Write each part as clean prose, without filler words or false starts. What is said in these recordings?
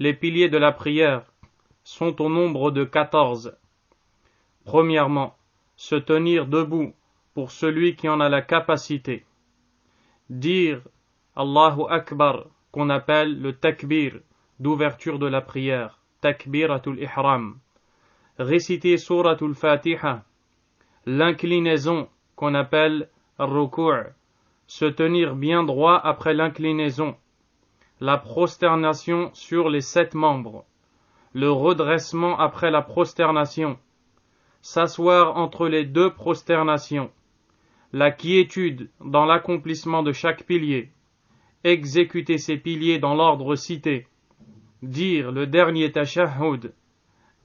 Les piliers de la prière sont au nombre de 14. Premièrement, se tenir debout pour celui qui en a la capacité. Dire Allahu Akbar, qu'on appelle le takbir d'ouverture de la prière, takbiratul ihram. Réciter suratul Fatiha, l'inclinaison qu'on appelle ruku', se tenir bien droit après l'inclinaison, la prosternation sur les 7 membres, le redressement après la prosternation, s'asseoir entre les 2 prosternations, la quiétude dans l'accomplissement de chaque pilier, exécuter ces piliers dans l'ordre cité, dire le dernier tashahhud,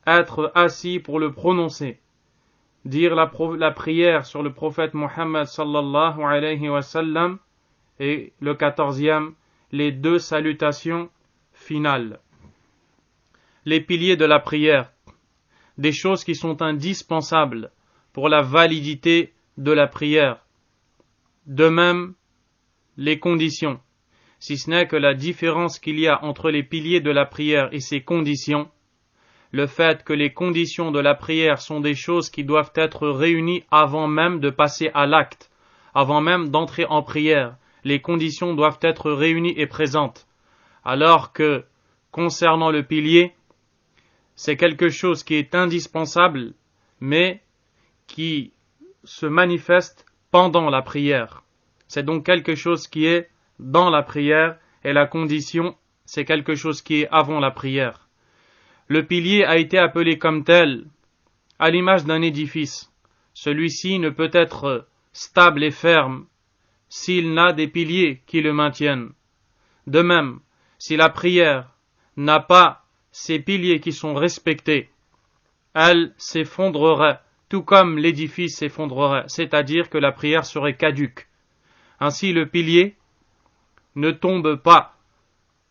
être assis pour le prononcer, dire la prière sur le prophète Muhammad sallallahu alayhi wa sallam, et le 14e, les 2 salutations finales. Les piliers de la prière, des choses qui sont indispensables pour la validité de la prière. De même, les conditions, si ce n'est que la différence qu'il y a entre les piliers de la prière et ses conditions, le fait que les conditions de la prière sont des choses qui doivent être réunies avant même de passer à l'acte, avant même d'entrer en prière. Les conditions doivent être réunies et présentes. Alors que, concernant le pilier, c'est quelque chose qui est indispensable, mais qui se manifeste pendant la prière. C'est donc quelque chose qui est dans la prière, et la condition, c'est quelque chose qui est avant la prière. Le pilier a été appelé comme tel, à l'image d'un édifice. Celui-ci ne peut être stable et ferme s'il n'a des piliers qui le maintiennent. De même, si la prière n'a pas ces piliers qui sont respectés, elle s'effondrerait, tout comme l'édifice s'effondrerait, c'est-à-dire que la prière serait caduque. Ainsi, le pilier ne tombe pas,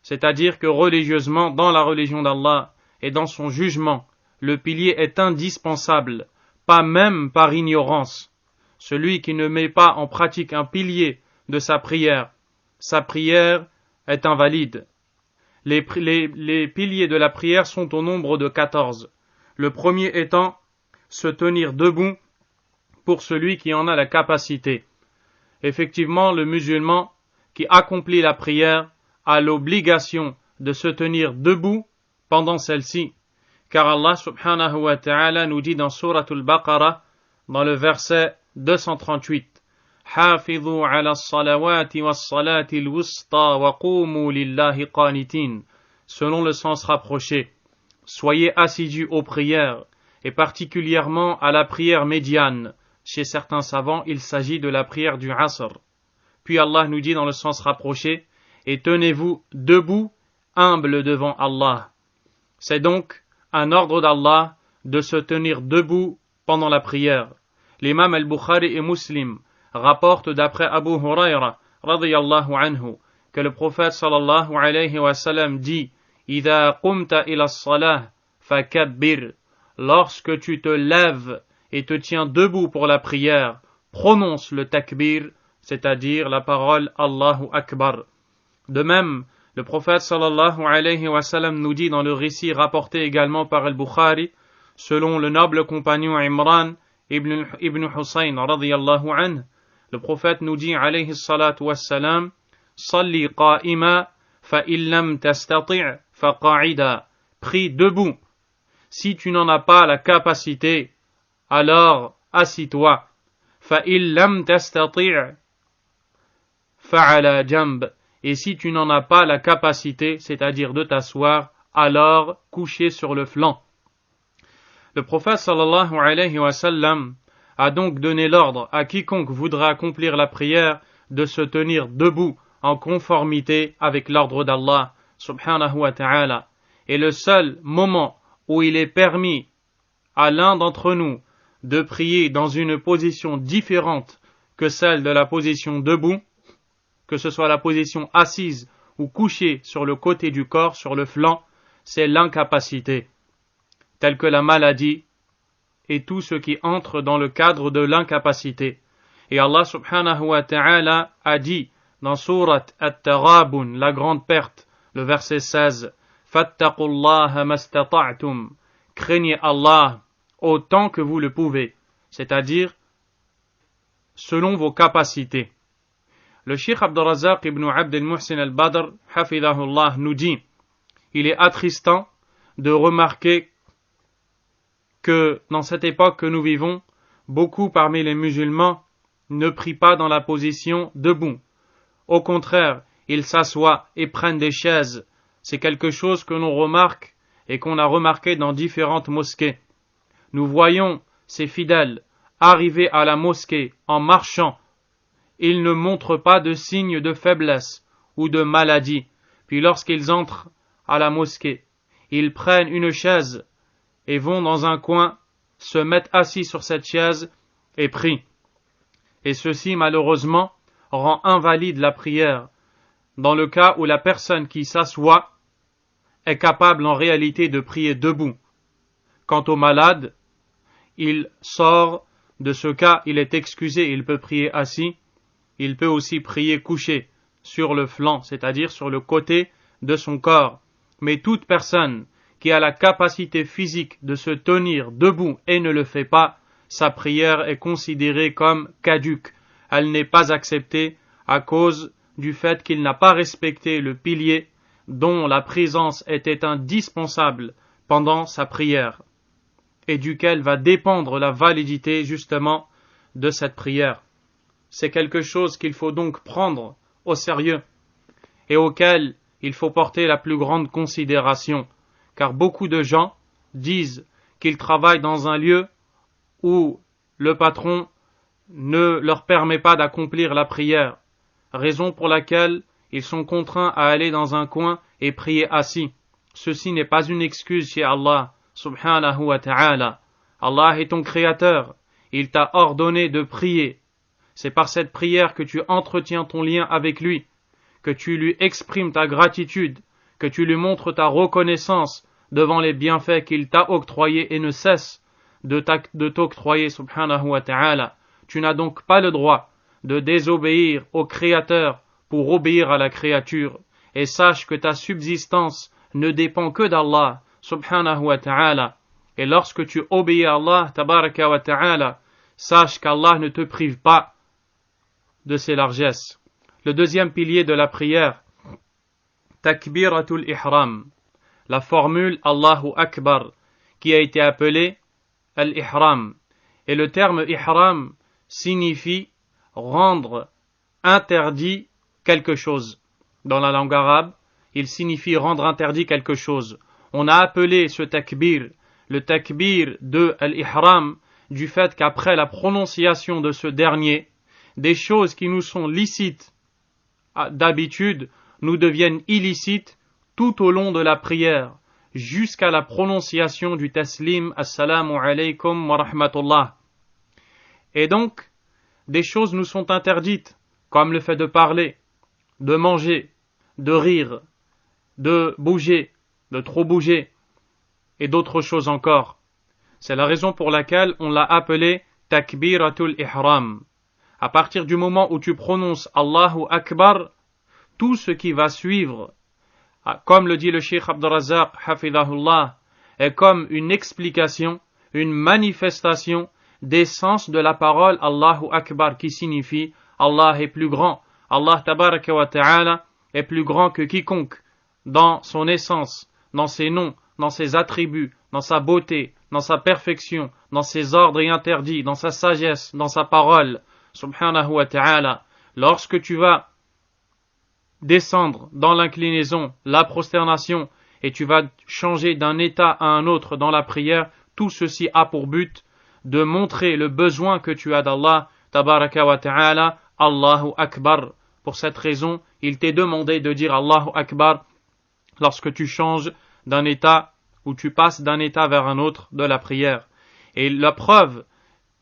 c'est-à-dire que religieusement, dans la religion d'Allah et dans son jugement, le pilier est indispensable, pas même par ignorance. Celui qui ne met pas en pratique un pilier de sa prière est invalide. Les piliers de la prière sont au nombre de 14. Le premier étant se tenir debout pour celui qui en a la capacité. Effectivement, le musulman qui accomplit la prière a l'obligation de se tenir debout pendant celle-ci, car Allah subhanahu wa ta'ala nous dit dans Suratul Baqarah, dans le verset 238, حافظوا على الصلوات والصلاة الوسطى وقوموا لله قانتين. Selon le sens rapproché, soyez assidus aux prières, et particulièrement à la prière médiane. Chez certains savants, il s'agit de la prière du Asr. Puis Allah nous dit dans le sens rapproché, et tenez-vous debout, humble devant Allah. C'est donc un ordre d'Allah de se tenir debout pendant la prière. L'imam al-Bukhari et Muslim rapportent d'après Abu Huraira radiyallahu anhu que le prophète sallallahu alayhi wa sallam dit إِذَا قُمْتَ إِلَى الصَّلَاةِ فَكَبِّرْ. Lorsque tu te lèves et te tiens debout pour la prière, prononce le takbir, c'est-à-dire la parole Allahu Akbar. De même, le prophète sallallahu alayhi wa sallam nous dit dans le récit rapporté également par al-Bukhari, selon le noble compagnon Imran ibn Husayn radiyallahu anhu, le prophète nous dit alayhi salatu wassalam, salli qa'ima fa illam tastati' fa qa'ida. Prie debout. Si tu n'en as pas la capacité, alors assis-toi. Fa illam tastati' fa ala jamb. Et si tu n'en as pas la capacité, c'est-à-dire de t'asseoir, alors coucher sur le flanc. Le prophète sallallahu alayhi wa sallam a donc donné l'ordre à quiconque voudra accomplir la prière de se tenir debout en conformité avec l'ordre d'Allah subhanahu wa ta'ala. Et le seul moment où il est permis à l'un d'entre nous de prier dans une position différente que celle de la position debout, que ce soit la position assise ou couchée sur le côté du corps, sur le flanc, c'est l'incapacité, telle que la maladie et tout ce qui entre dans le cadre de l'incapacité. Et Allah subhanahu wa ta'ala a dit dans Surat At-Taghabun, la grande perte, le verset 16, Fattaqullaha mastata'tum. Craignez Allah autant que vous le pouvez, c'est-à-dire selon vos capacités. Le Cheikh Abdurrazzaq ibn Abd al-Muhsin al-Badr, hafidahullah, nous dit, il est attristant de remarquer que dans cette époque que nous vivons, beaucoup parmi les musulmans ne prient pas dans la position debout. Au contraire, ils s'assoient et prennent des chaises. C'est quelque chose que l'on remarque et qu'on a remarqué dans différentes mosquées. Nous voyons ces fidèles arriver à la mosquée en marchant. Ils ne montrent pas de signes de faiblesse ou de maladie. Puis lorsqu'ils entrent à la mosquée, ils prennent une chaise et vont dans un coin, se mettent assis sur cette chaise et prient. Et ceci, malheureusement, rend invalide la prière, dans le cas où la personne qui s'assoit est capable en réalité de prier debout. Quant au malade, il sort de ce cas, il est excusé, il peut prier assis, il peut aussi prier couché, sur le flanc, c'est-à-dire sur le côté de son corps. Mais toute personne qui a la capacité physique de se tenir debout et ne le fait pas, sa prière est considérée comme caduque. Elle n'est pas acceptée à cause du fait qu'il n'a pas respecté le pilier dont la présence était indispensable pendant sa prière et duquel va dépendre la validité justement de cette prière. C'est quelque chose qu'il faut donc prendre au sérieux et auquel il faut porter la plus grande considération, car beaucoup de gens disent qu'ils travaillent dans un lieu où le patron ne leur permet pas d'accomplir la prière, raison pour laquelle ils sont contraints à aller dans un coin et prier assis. Ceci n'est pas une excuse chez Allah, subhanahu wa ta'ala. Allah est ton créateur, il t'a ordonné de prier. C'est par cette prière que tu entretiens ton lien avec lui, que tu lui exprimes ta gratitude, que tu lui montres ta reconnaissance devant les bienfaits qu'il t'a octroyés et ne cesse de t'octroyer, subhanahu wa ta'ala. Tu n'as donc pas le droit de désobéir au Créateur pour obéir à la créature. Et sache que ta subsistance ne dépend que d'Allah, subhanahu wa ta'ala. Et lorsque tu obéis à Allah, tabaraka wa ta'ala, sache qu'Allah ne te prive pas de ses largesses. Le deuxième pilier de la prière, takbiratul ihram, la formule Allahu Akbar, qui a été appelée al-ihram. Et le terme ihram signifie rendre interdit quelque chose. Dans la langue arabe, il signifie rendre interdit quelque chose. On a appelé ce takbir, le takbir de al-ihram, du fait qu'après la prononciation de ce dernier, des choses qui nous sont licites d'habitude nous deviennent illicites tout au long de la prière, jusqu'à la prononciation du taslim, assalamu alaykum wa rahmatullah. Et donc, des choses nous sont interdites, comme le fait de parler, de manger, de rire, de bouger, de trop bouger, et d'autres choses encore. C'est la raison pour laquelle on l'a appelé takbiratul ihram. À partir du moment où tu prononces Allahu Akbar, tout ce qui va suivre, comme le dit le Cheikh Abdurrazzaq, hafidahullah, est comme une explication, une manifestation des sens de la parole Allahu Akbar, qui signifie Allah est plus grand. Allah tabaraka wa ta'ala est plus grand que quiconque, dans son essence, dans ses noms, dans ses attributs, dans sa beauté, dans sa perfection, dans ses ordres et interdits, dans sa sagesse, dans sa parole, subhanahu wa ta'ala. Lorsque tu vas descendre dans l'inclinaison, la prosternation, et tu vas changer d'un état à un autre dans la prière, tout ceci a pour but de montrer le besoin que tu as d'Allah, tabaraka wa ta'ala, Allahu Akbar. Pour cette raison, il t'est demandé de dire Allahu Akbar lorsque tu changes d'un état ou tu passes d'un état vers un autre de la prière. Et la preuve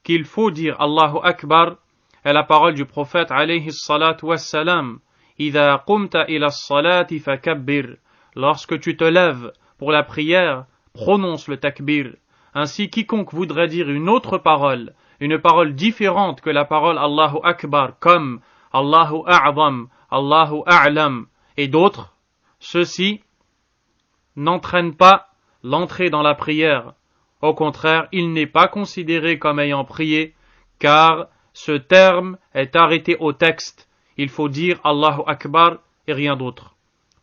qu'il faut dire Allahu Akbar est la parole du prophète alayhi salatu wassalam. Idha qumta ila as-salati fakabbir. Lorsque tu te lèves pour la prière, prononce le takbir. Ainsi, quiconque voudrait dire une autre parole, une parole différente que la parole Allahu Akbar, comme Allahu A'zam, Allahu A'lam et d'autres, ceux-ci n'entraîne pas l'entrée dans la prière. Au contraire, il n'est pas considéré comme ayant prié, car ce terme est arrêté au texte. Il faut dire Allahu Akbar et rien d'autre.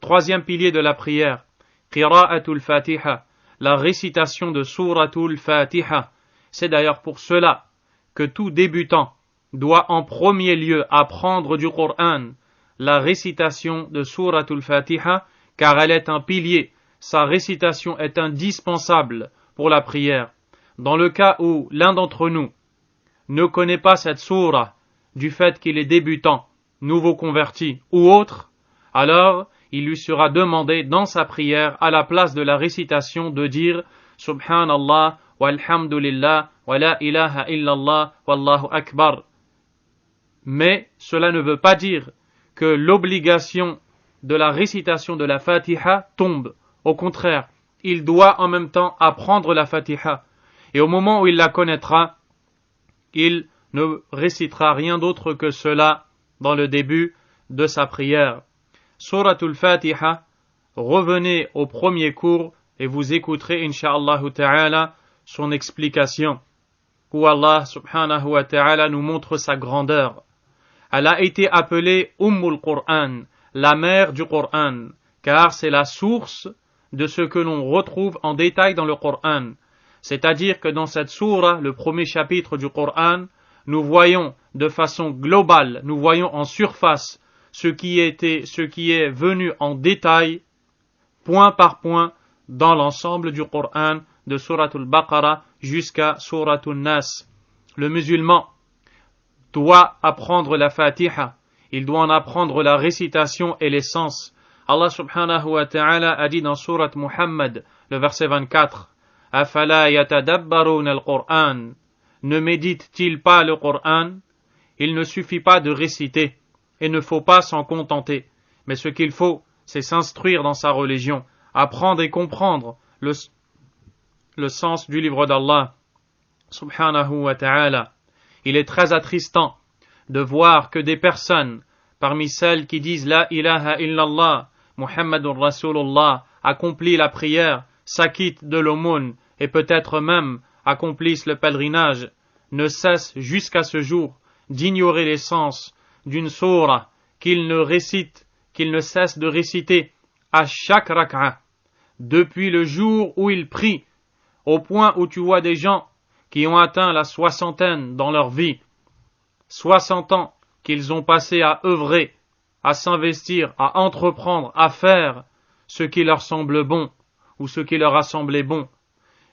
Troisième pilier de la prière, Qira'atul Fatiha, la récitation de Suratul Fatiha. C'est d'ailleurs pour cela que tout débutant doit en premier lieu apprendre du Coran la récitation de Suratul Fatiha, car elle est un pilier. Sa récitation est indispensable pour la prière. Dans le cas où l'un d'entre nous ne connaît pas cette sourate du fait qu'il est débutant, nouveau converti ou autre, alors il lui sera demandé dans sa prière, à la place de la récitation, de dire Subhanallah, walhamdulillah, wa la ilaha illallah, wallahu akbar. Mais cela ne veut pas dire que l'obligation de la récitation de la Fatiha tombe. Au contraire, il doit en même temps apprendre la Fatiha. Et au moment où il la connaîtra, il ne récitera rien d'autre que cela dans le début de sa prière. Suratul Fatiha, revenez au premier cours et vous écouterez, incha'Allah ta'ala, son explication, où Allah subhanahu wa ta'ala nous montre sa grandeur. Elle a été appelée Ummul Qur'an, la mère du Qur'an, car c'est la source de ce que l'on retrouve en détail dans le Qur'an. C'est-à-dire que dans cette sourate, le premier chapitre du Qur'an, nous voyons de façon globale, nous voyons en surface ce qui est venu en détail, point par point, dans l'ensemble du Qur'an, de Suratul Baqarah jusqu'à Suratul Nas. Le musulman doit apprendre la Fatiha, il doit en apprendre la récitation et l'essence. Allah subhanahu wa ta'ala a dit dans Surat Muhammad, le verset 24, Afala yatadabbarun al-Qur'an. Ne médite-t-il pas le Qur'an? Il ne suffit pas de réciter, et ne faut pas s'en contenter. Mais ce qu'il faut, c'est s'instruire dans sa religion, apprendre et comprendre le sens du livre d'Allah, subhanahu wa ta'ala. Il est très attristant de voir que des personnes, parmi celles qui disent La ilaha illallah, Muhammadur Rasulullah, accomplissent la prière, s'acquittent de l'aumône, et peut-être même accomplissent le pèlerinage, ne cessent jusqu'à ce jour d'ignorer l'essence d'une sourate qu'ils ne cessent de réciter à chaque rak'a, depuis le jour où ils prient, au point où tu vois des gens qui ont atteint la soixantaine dans leur vie, 60 ans qu'ils ont passé à œuvrer, à s'investir, à entreprendre, à faire ce qui leur semble bon, ou ce qui leur a semblé bon.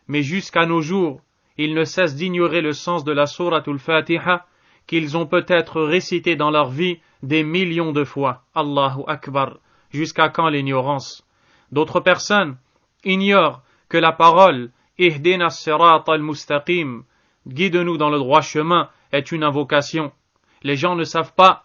Mais jusqu'à nos jours, ils ne cessent d'ignorer le sens de la Suratul Fatiha, qu'ils ont peut-être récité dans leur vie des millions de fois. Allahu Akbar. Jusqu'à quand l'ignorance? D'autres personnes ignorent que la parole Ihdina as-sirat al-mustaqim, guide-nous dans le droit chemin, est une invocation. Les gens ne savent pas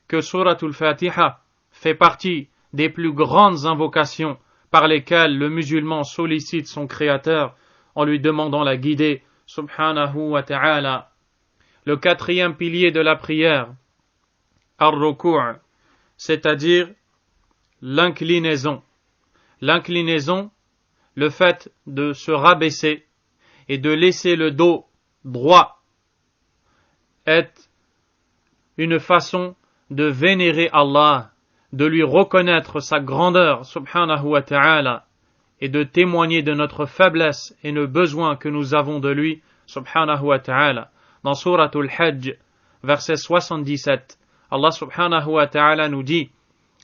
que Suratul Fatiha fait partie des plus grandes invocations par lesquelles le musulman sollicite son Créateur en lui demandant la guider, subhanahu wa ta'ala. Le quatrième pilier de la prière, ar-ruku', c'est-à-dire l'inclinaison. L'inclinaison, le fait de se rabaisser et de laisser le dos droit, est une façon de vénérer Allah, de lui reconnaître sa grandeur, subhanahu wa ta'ala, et de témoigner de notre faiblesse et le besoin que nous avons de lui, subhanahu wa ta'ala. Dans Suratul Hajj, verset 77, Allah subhanahu wa ta'ala nous dit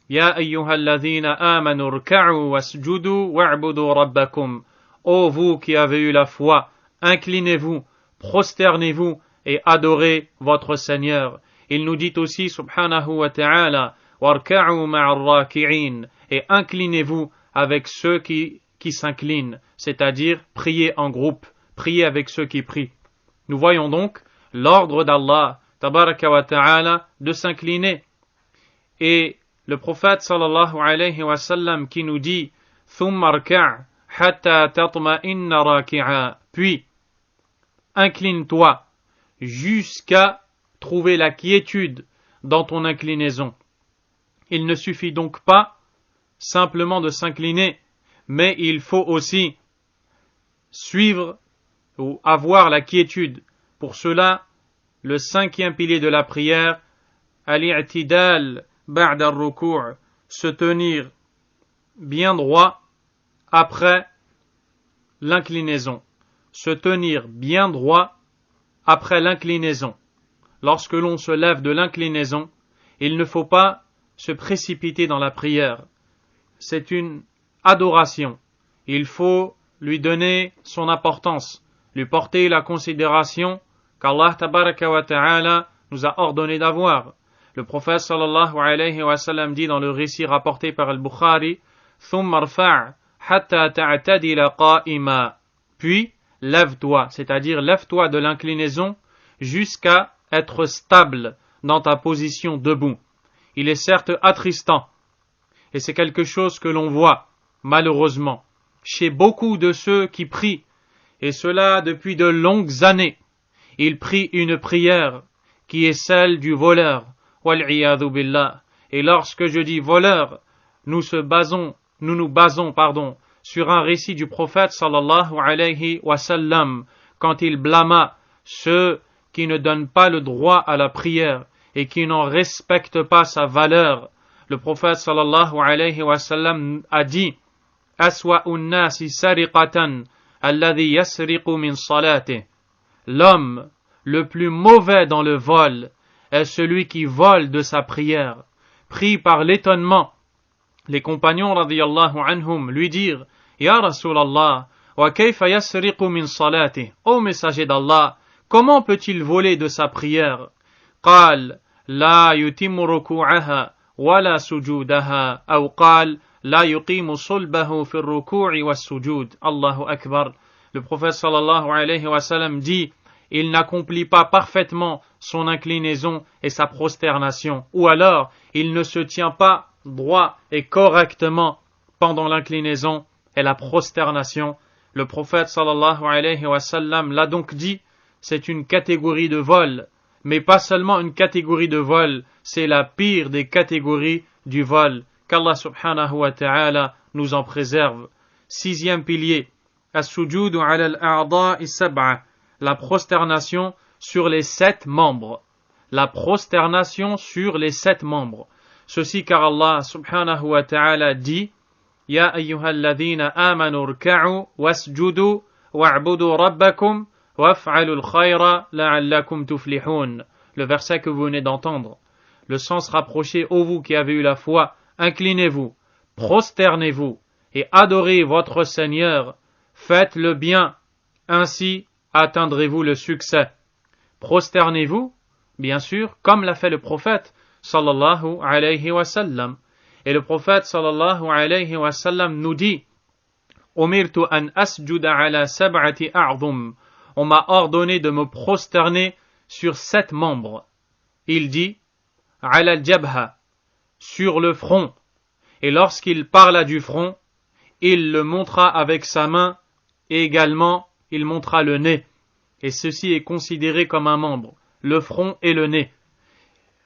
Ya ayyuhalladhina amanu rka'u wasjudu wa'budu rabbakum. Ô vous qui avez eu la foi, inclinez-vous, prosternez-vous et adorez votre Seigneur. Il nous dit aussi, subhanahu wa ta'ala, warka'u ma'ar raki'in, et inclinez-vous avec ceux qui s'inclinent, c'est-à-dire priez en groupe, priez avec ceux qui prient. Nous voyons donc l'ordre d'Allah, tabaraka wa ta'ala, de s'incliner. Et le prophète sallallahu alayhi wa sallam qui nous dit thumma rka' hatta tatma'inna raki'a, puis incline-toi jusqu'à trouver la quiétude dans ton inclinaison. Il ne suffit donc pas simplement de s'incliner, mais il faut aussi suivre ou avoir la quiétude. Pour cela, le 5e pilier de la prière, al-i'tidal ba'da ar-ruku', se tenir bien droit après l'inclinaison. Se tenir bien droit après l'inclinaison. Lorsque l'on se lève de l'inclinaison, il ne faut pas se précipiter dans la prière. C'est une adoration. Il faut lui donner son importance, lui porter la considération qu'Allah tabaraka wa ta'ala nous a ordonné d'avoir. Le prophète sallallahu alayhi wa sallam dit dans le récit rapporté par Al-Bukhari, thumma rfa' hatta ta'tadila qa'ima. Puis, lève-toi, c'est-à-dire lève-toi de l'inclinaison jusqu'à être stable dans ta position debout. Il est certes attristant, et c'est quelque chose que l'on voit, malheureusement, chez beaucoup de ceux qui prient, et cela depuis de longues années. Ils prient une prière qui est celle du voleur, wal'iyadhu billah. Et lorsque je dis voleur, nous nous basons, sur un récit du prophète sallallahu alayhi wa sallam, quand il blâma ceux qui ne donnent pas le droit à la prière et qui n'en respectent pas sa valeur. Le prophète sallallahu alayhi wa sallam a dit Aswa'un nasi sariqatan alladhi yasriqu min salatih. L'homme le plus mauvais dans le vol est celui qui vole de sa prière. Pris par l'étonnement, les compagnons radiyallahu anhum lui dirent Ya Rasulallah, wa kayfa yasriqu min salatih. Ô messager d'Allah, comment peut-il voler de sa prière? قال لا يتم ركوعها ولا سجودها أو قال لا يقيم صلبه في الركوع والسجود. Allahu Akbar. Le prophète sallallahu alayhi wa sallam dit il n'accomplit pas parfaitement son inclinaison et sa prosternation, ou alors il ne se tient pas droit et correctement pendant l'inclinaison et la prosternation. Le prophète sallallahu alayhi wa sallam l'a donc dit, c'est une catégorie de vol, mais pas seulement une catégorie de vol, c'est la pire des catégories du vol. Qu'Allah subhanahu wa ta'ala nous en préserve. 6e pilier, as-sujudu ala al-a'da'i sab'a, la prosternation sur les 7 membres. La prosternation sur les 7 membres. Ceci car Allah subhanahu wa ta'ala dit Ya ayyuhalladhina amanu rka'u wasjudu wa'budu rabbakum waf'alu al-khayra la'allakum tuflihun. Le verset que vous venez d'entendre. Le sens rapproché, ô vous qui avez eu la foi, inclinez-vous, prosternez-vous et adorez votre Seigneur, faites le bien, ainsi atteindrez-vous le succès. Prosternez-vous, bien sûr, comme l'a fait le prophète sallallahu alayhi wa sallam. Et le prophète sallallahu alayhi wa sallam nous dit Umirtu an asjuda ala sab'ati a'zum. On m'a ordonné de me prosterner sur 7 membres. Il dit ala al-jabha, sur le front. Et lorsqu'il parla du front, il le montra avec sa main et également il montra le nez. Et ceci est considéré comme un membre, le front et le nez.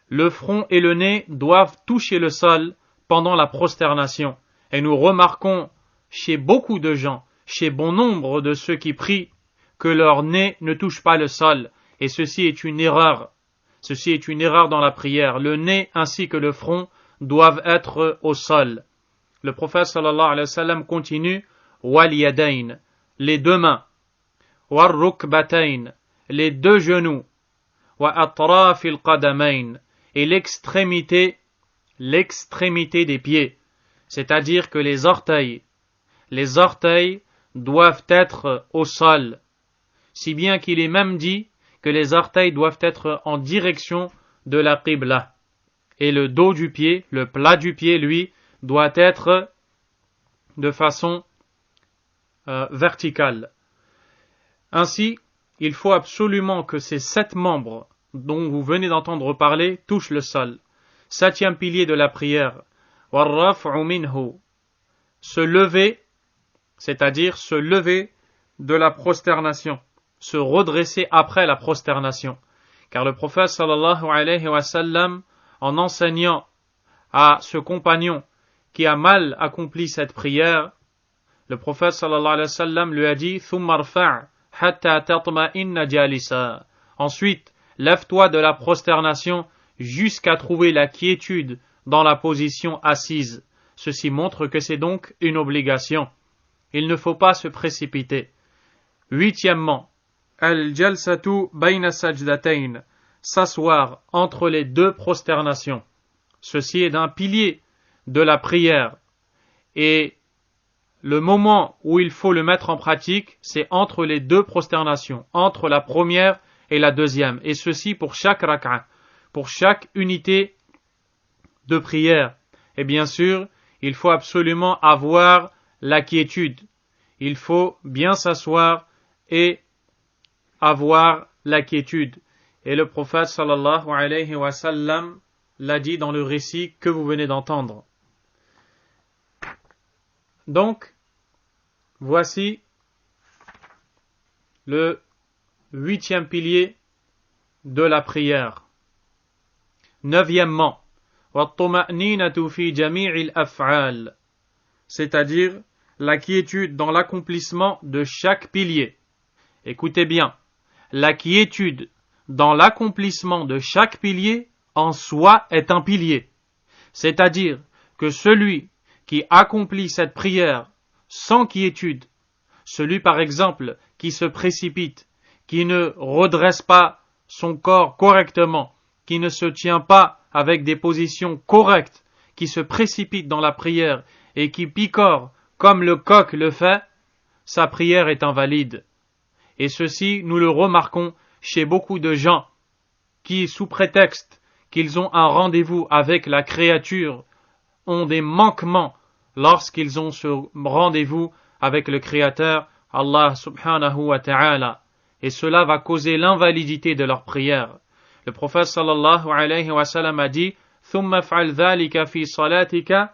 Le front et le nez doivent toucher le sol pendant la prosternation. Et nous remarquons chez beaucoup de gens, chez bon nombre de ceux qui prient, que leur nez ne touche pas le sol. Et ceci est une erreur. Ceci est une erreur dans la prière. Le nez ainsi que le front doivent être au sol. Le prophète sallallahu alayhi wa sallam continue wal yadayn, les 2 mains, war rukbatayn, les 2 genoux, wa atrafil qadamayn, et l'extrémité des pieds, c'est-à-dire que les orteils doivent être au sol, si bien qu'il est même dit que les orteils doivent être en direction de la qibla. Et le dos du pied, le plat du pied, lui, doit être de façon verticale. Ainsi, il faut absolument que ces 7 membres dont vous venez d'entendre parler touchent le sol. 7e pilier de la prière, warraf'u minhu, se lever, c'est-à-dire se lever de la prosternation, se redresser après la prosternation. Car le prophète sallallahu alayhi wa sallam, en enseignant à ce compagnon qui a mal accompli cette prière, Le prophète sallallahu alayhi wa sallam lui a dit « Thumma rfa' hatta tatma'inna jalisa » Ensuite, lève-toi de la prosternation jusqu'à trouver la quiétude dans la position assise. Ceci montre que c'est donc une obligation. Il ne faut pas se précipiter. Huitièmement, al-jalsatu bayna sajdatayn, s'asseoir entre les deux prosternations. Ceci est un pilier de la prière. Et le moment où il faut le mettre en pratique, c'est entre les deux prosternations, entre la première et la deuxième. Et ceci pour chaque rak'a, pour chaque unité de prière. Et bien sûr, il faut absolument avoir la quiétude. Il faut bien s'asseoir et avoir la quiétude. Et le prophète sallallahu alayhi wa sallam l'a dit dans le récit que vous venez d'entendre. Donc, voici le 8e pilier de la prière. 9e, وَالطُّمَأْنِينَةُ فِي جَمِيعِ الْأَفْعَالِ, c'est-à-dire la quiétude dans l'accomplissement de chaque pilier. Écoutez bien, la quiétude dans l'accomplissement de chaque pilier en soi est un pilier. C'est-à-dire que celui qui accomplit cette prière sans quiétude, celui par exemple qui se précipite, qui ne redresse pas son corps correctement, qui ne se tient pas avec des positions correctes, qui se précipite dans la prière et qui picore comme le coq le fait, sa prière est invalide. Et ceci, nous le remarquons chez beaucoup de gens qui, sous prétexte qu'ils ont un rendez-vous avec la créature, ont des manquements lorsqu'ils ont ce rendez-vous avec le Créateur, Allah subhanahu wa ta'ala. Et cela va causer l'invalidité de leur prière. Le prophète sallallahu alayhi wa sallam a dit ثُمَّ فَعَلْ ذَلِكَ فِي صَلَاتِكَ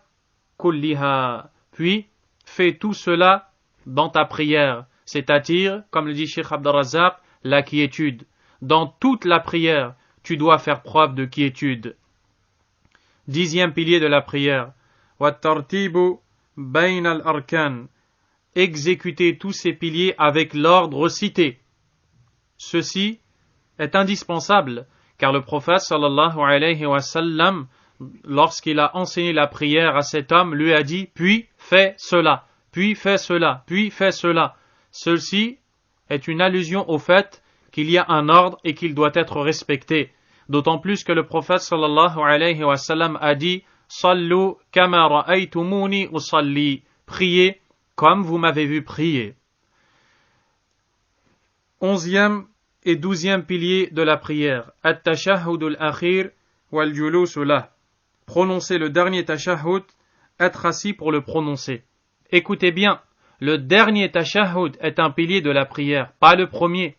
كُلِّهَا. Puis, fais tout cela dans ta prière. C'est-à-dire, comme le dit Cheikh Abd al-Razzaq, la quiétude. Dans toute la prière, tu dois faire preuve de quiétude. 10e pilier de la prière. وَالتَّرْتِيبُ بَيْنَ الْأَرْكَانِ. Exécuter tous ces piliers avec l'ordre cité. Ceci est indispensable, car le prophète sallallahu alayhi wa sallam, lorsqu'il a enseigné la prière à cet homme, lui a dit, puis fais cela, puis fais cela, puis fais cela. Ceci est une allusion au fait qu'il y a un ordre et qu'il doit être respecté. D'autant plus que le prophète sallallahu alayhi wa sallam a dit, Sallu kama ra'aytumuni usalli. Priez comme vous m'avez vu prier. 11e et 12e pilier de la prière. At-tashahhud al-akhir wal-julus lah. Prononcer le dernier tashahhud, être assis pour le prononcer. Écoutez bien, le dernier tashahhud est un pilier de la prière, pas le premier.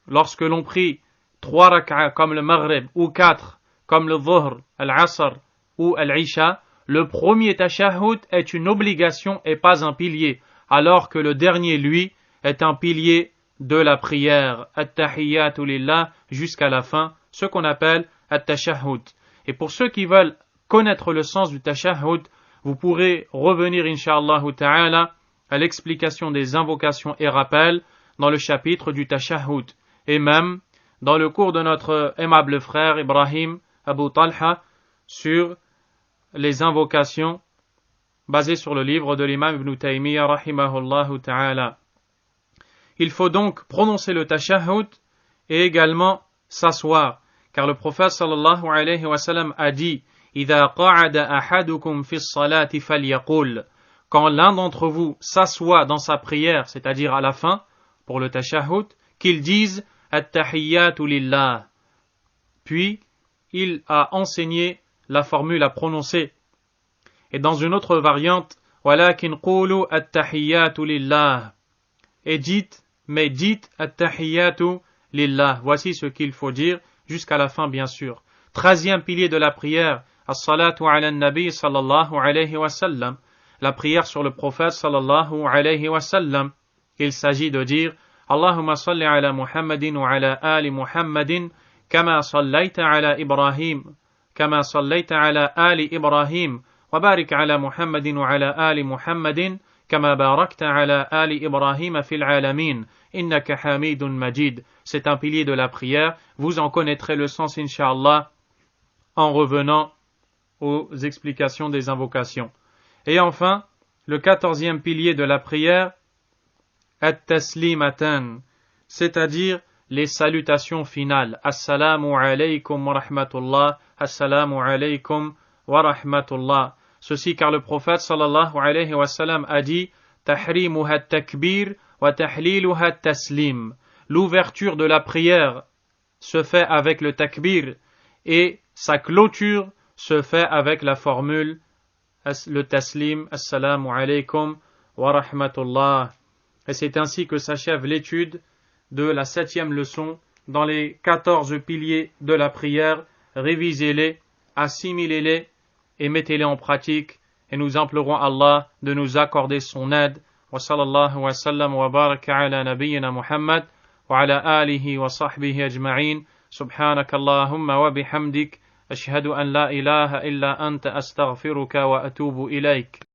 Lorsque l'on prie 3 rak'a comme le maghrib ou 4 comme le dhuhr, al-asr ou al-isha, le premier tashahhud est une obligation et pas un pilier, alors que le dernier, lui, est un pilier de la prière, at-tahiyyatu lillah, jusqu'à la fin, ce qu'on appelle at-tashahhud. Et pour ceux qui veulent connaître le sens du tashahhud, vous pourrez revenir, incha'Allah ta'ala, à l'explication des invocations et rappels dans le chapitre du tashahhud. Et même dans le cours de notre aimable frère Ibrahim Abu Talha sur les invocations basées sur le livre de l'imam Ibn Taymiyyah rahimahullah ta'ala. Il faut donc prononcer le tashahhud et également s'asseoir, car le prophète sallallahu alayhi wa sallam a dit إِذَا قَعَدَ أَحَدُكُمْ فِي الصَّلَاةِ فَلْيَقُولْ. Quand l'un d'entre vous s'assoit dans sa prière, c'est-à-dire à la fin, pour le tashahhud, qu'il dise At-tahiyyatu lillah. Puis, il a enseigné la formule à prononcer. Et dans une autre variante, وَلَكِنْ قُولُوا at-tahiyyatu lillah. Et dites at-tahiyyatu lillah. Voici ce qu'il faut dire jusqu'à la fin, bien sûr. 13e pilier de la prière, as-salatu ala nabi sallallahu alayhi wa sallam. La prière sur le prophète sallallahu alayhi wa sallam. Il s'agit de dire Allahumma salli ala Muhammadin wa ala ali Muhammadin kama sallaita ala Ibrahim كما صليت على آل إبراهيم وبارك على محمد وعلى آل محمد كما باركت على آل إبراهيم في العالمين إنك حميد مجيد. C'est un pilier de la prière. Vous en connaîtrez le sens, Inch'Allah, en revenant aux explications des invocations. Et enfin, le 14e pilier de la prière, at-taslimatan, c'est-à-dire les salutations finales. Assalamu alaykum wa rahmatullah, assalamu alaykum wa rahmatullah. Ceci car le prophète sallallahu alayhi wa sallam a dit tahrimuha at-takbir wa tahliluha at-taslim. L'ouverture de la prière se fait avec le takbir et sa clôture se fait avec la formule le taslim, assalamu alaykum wa rahmatullah. Et c'est ainsi que s'achève l'étude de la 7e leçon dans les 14 piliers de la prière. Révisez-les, assimilez-les et mettez-les en pratique. Et nous implorons Allah de nous accorder son aide. Wa sallallahu wa sallam wa baraka ala nabiyyina Muhammad wa ala alihi wa sahbihi ajma'in. Subhanakallahumma wa bihamdik. أشهد أن لا إله إلا أنت أستغفرك وأتوب إليك